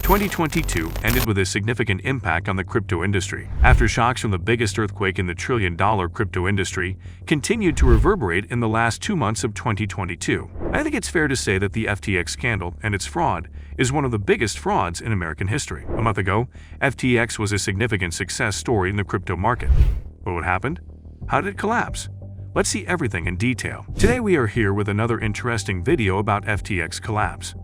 2022 ended with a significant impact on the crypto industry, after shocks from the biggest earthquake in the trillion-dollar crypto industry continued to reverberate in the last 2 months of 2022. I think it's fair to say that the FTX scandal and its fraud is one of the biggest frauds in American history. A month ago, FTX was a significant success story in the crypto market. But what happened? How did it collapse? Let's see everything in detail. Today we are here with another interesting video about FTX collapse,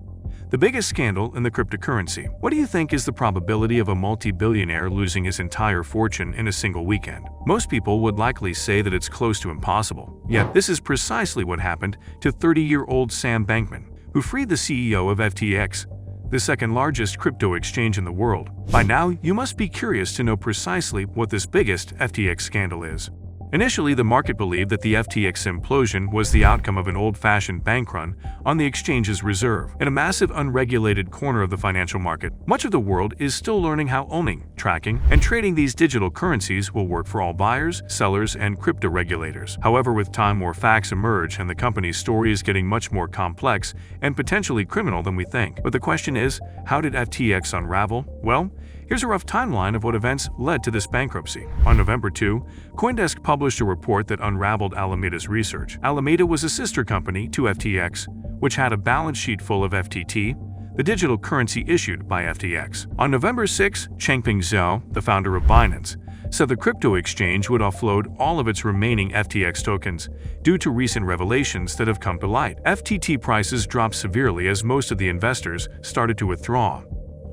the biggest scandal in the cryptocurrency. What do you think is the probability of a multi-billionaire losing his entire fortune in a single weekend? Most people would likely say that it's close to impossible. Yet this is precisely what happened to 30-year-old Sam Bankman, who freed the CEO of FTX, the second largest crypto exchange in the world. By now, you must be curious to know precisely what this biggest FTX scandal is. Initially, the market believed that the FTX implosion was the outcome of an old-fashioned bank run on the exchange's reserve. In a massive unregulated corner of the financial market, much of the world is still learning how owning, tracking, and trading these digital currencies will work for all buyers, sellers, and crypto regulators. However, with time, more facts emerge, and the company's story is getting much more complex and potentially criminal than we think. But the question is, how did FTX unravel? Well, here's a rough timeline of what events led to this bankruptcy. On November 2, CoinDesk published a report that unraveled Alameda's research. Alameda was a sister company to FTX, which had a balance sheet full of FTT, the digital currency issued by FTX. On November 6, Changpeng Zhao, the founder of Binance, said the crypto exchange would offload all of its remaining FTX tokens due to recent revelations that have come to light. FTT prices dropped severely as most of the investors started to withdraw.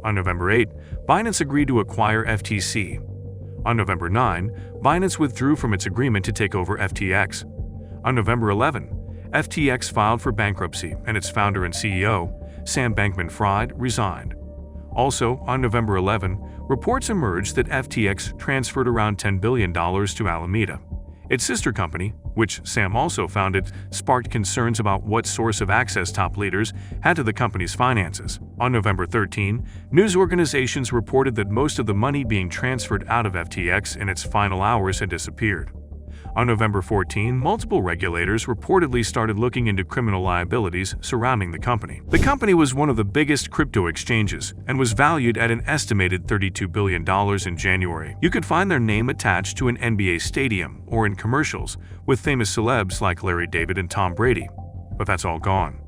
On November 8, Binance agreed to acquire FTC. On November 9, Binance withdrew from its agreement to take over FTX. On November 11, FTX filed for bankruptcy and its founder and CEO, Sam Bankman-fried, resigned. Also, on November 11, reports emerged that FTX transferred around $10 billion to Alameda. Its sister company, which Sam also founded, sparked concerns about what source of access top leaders had to the company's finances. On November 13, news organizations reported that most of the money being transferred out of FTX in its final hours had disappeared. On November 14, multiple regulators reportedly started looking into criminal liabilities surrounding the company. The company was one of the biggest crypto exchanges and was valued at an estimated $32 billion in January. You could find their name attached to an NBA stadium or in commercials with famous celebs like Larry David and Tom Brady. But that's all gone.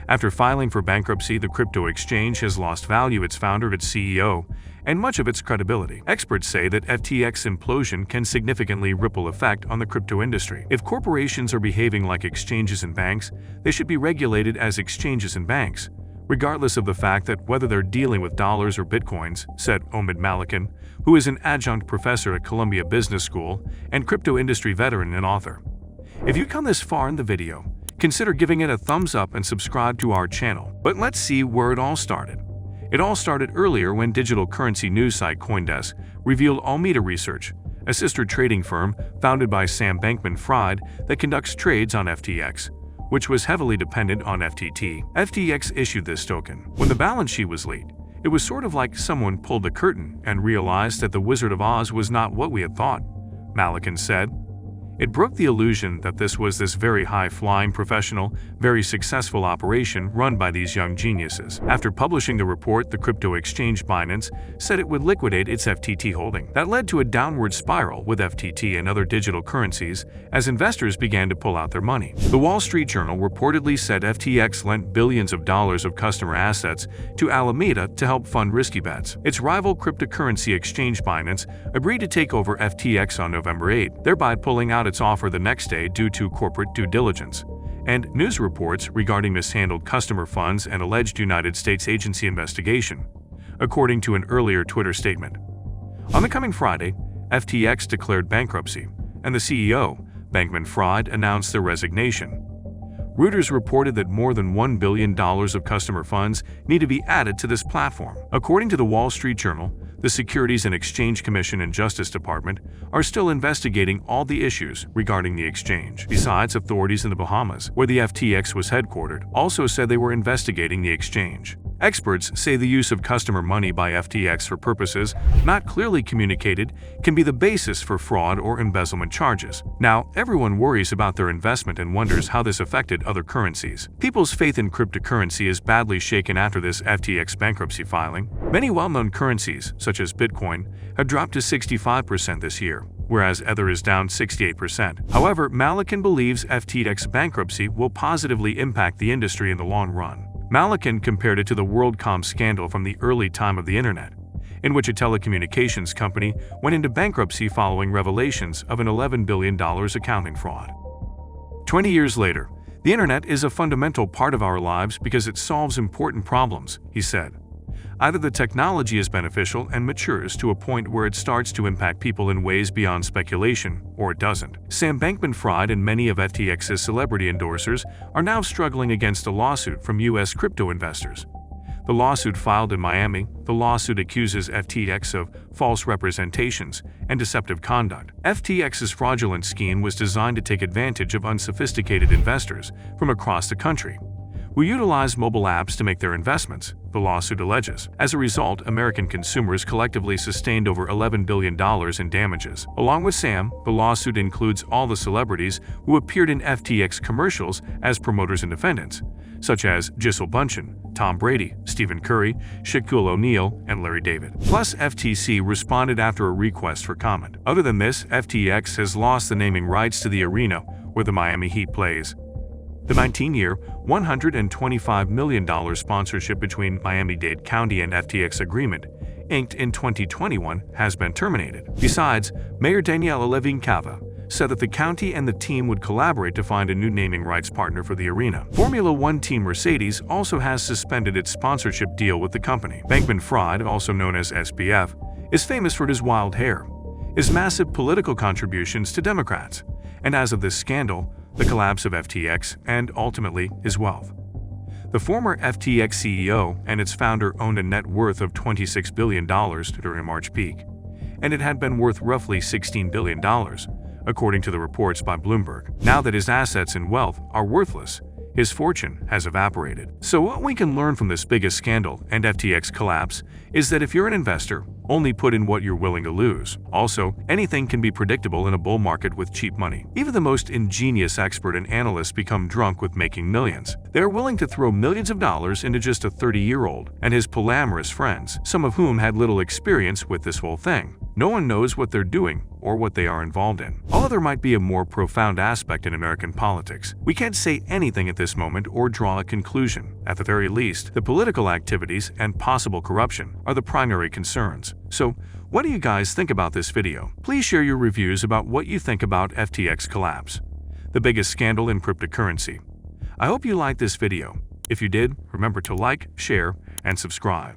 After filing for bankruptcy, the crypto exchange has lost value, its founder, its CEO, and much of its credibility. Experts say that FTX implosion can significantly ripple effect on the crypto industry. If corporations are behaving like exchanges and banks, they should be regulated as exchanges and banks, regardless of the fact that whether they're dealing with dollars or bitcoins, said Omid Malikan, who is an adjunct professor at Columbia Business School and crypto industry veteran and author. If you come this far in the video, consider giving it a thumbs up and subscribe to our channel. But let's see where it all started. It all started earlier when digital currency news site CoinDesk revealed Alameda Research, a sister trading firm founded by Sam Bankman-fried that conducts trades on FTX, which was heavily dependent on FTT. FTX issued this token. When the balance sheet was leaked, it was sort of like someone pulled the curtain and realized that the Wizard of Oz was not what we had thought, Malikan said. It broke the illusion that this was this very high-flying, professional, very successful operation run by these young geniuses. After publishing the report, the crypto exchange Binance said it would liquidate its FTT holding. That led to a downward spiral with FTT and other digital currencies as investors began to pull out their money. The Wall Street Journal reportedly said FTX lent billions of dollars of customer assets to Alameda to help fund risky bets. Its rival cryptocurrency exchange Binance agreed to take over FTX on November 8, thereby pulling out its offer the next day due to corporate due diligence and news reports regarding mishandled customer funds and alleged United States agency investigation, according to an earlier Twitter statement. On the coming Friday, FTX declared bankruptcy, and the CEO, Bankman-fried, announced their resignation. Reuters reported that more than $1 billion of customer funds need to be added to this platform. According to the Wall Street Journal, the Securities and Exchange Commission and Justice Department are still investigating all the issues regarding the exchange. Besides, authorities in the Bahamas, where the FTX was headquartered, also said they were investigating the exchange. Experts say the use of customer money by FTX for purposes not clearly communicated can be the basis for fraud or embezzlement charges. Now, everyone worries about their investment and wonders how this affected other currencies. People's faith in cryptocurrency is badly shaken after this FTX bankruptcy filing. Many well-known currencies, such as Bitcoin, have dropped to 65% this year, whereas Ether is down 68%. However, Malikan believes FTX bankruptcy will positively impact the industry in the long run. Malikan compared it to the WorldCom scandal from the early time of the internet, in which a telecommunications company went into bankruptcy following revelations of an $11 billion accounting fraud. 20 years later, the internet is a fundamental part of our lives because it solves important problems, he said. Either the technology is beneficial and matures to a point where it starts to impact people in ways beyond speculation, or it doesn't. Sam Bankman-fried and many of FTX's celebrity endorsers are now struggling against a lawsuit from U.S. crypto investors. The lawsuit filed in Miami, the lawsuit accuses FTX of false representations and deceptive conduct. FTX's fraudulent scheme was designed to take advantage of unsophisticated investors from across the country who utilize mobile apps to make their investments, the lawsuit alleges. As a result, American consumers collectively sustained over $11 billion in damages. Along with Sam, the lawsuit includes all the celebrities who appeared in FTX commercials as promoters and defendants, such as Gisele Bündchen, Tom Brady, Stephen Curry, Shaquille O'Neal, and Larry David. Plus, FTC responded after a request for comment. Other than this, FTX has lost the naming rights to the arena where the Miami Heat plays. The 19-year, $125 million sponsorship between Miami-Dade County and FTX agreement, inked in 2021, has been terminated. Besides, Mayor Daniela Levine Cava said that the county and the team would collaborate to find a new naming rights partner for the arena. Formula One team Mercedes also has suspended its sponsorship deal with the company. Bankman-Fried, also known as SBF, is famous for his wild hair, his massive political contributions to Democrats, and as of this scandal, the collapse of FTX, and ultimately his wealth. The former FTX CEO and its founder owned a net worth of $26 billion during a March peak, and it had been worth roughly $16 billion, according to the reports by Bloomberg. Now that his assets and wealth are worthless, his fortune has evaporated. So what we can learn from this biggest scandal and FTX collapse is that if you're an investor, only put in what you're willing to lose. Also, anything can be predictable in a bull market with cheap money. Even the most ingenious expert and analyst become drunk with making millions. They're willing to throw millions of dollars into just a 30-year-old and his polyamorous friends, some of whom had little experience with this whole thing. No one knows what they're doing or what they are involved in. Although there might be a more profound aspect in American politics, we can't say anything at this moment or draw a conclusion. At the very least, the political activities and possible corruption are the primary concerns. So, what do you guys think about this video? Please share your reviews about what you think about FTX collapse, the biggest scandal in cryptocurrency. I hope you liked this video. If you did, remember to like, share, and subscribe.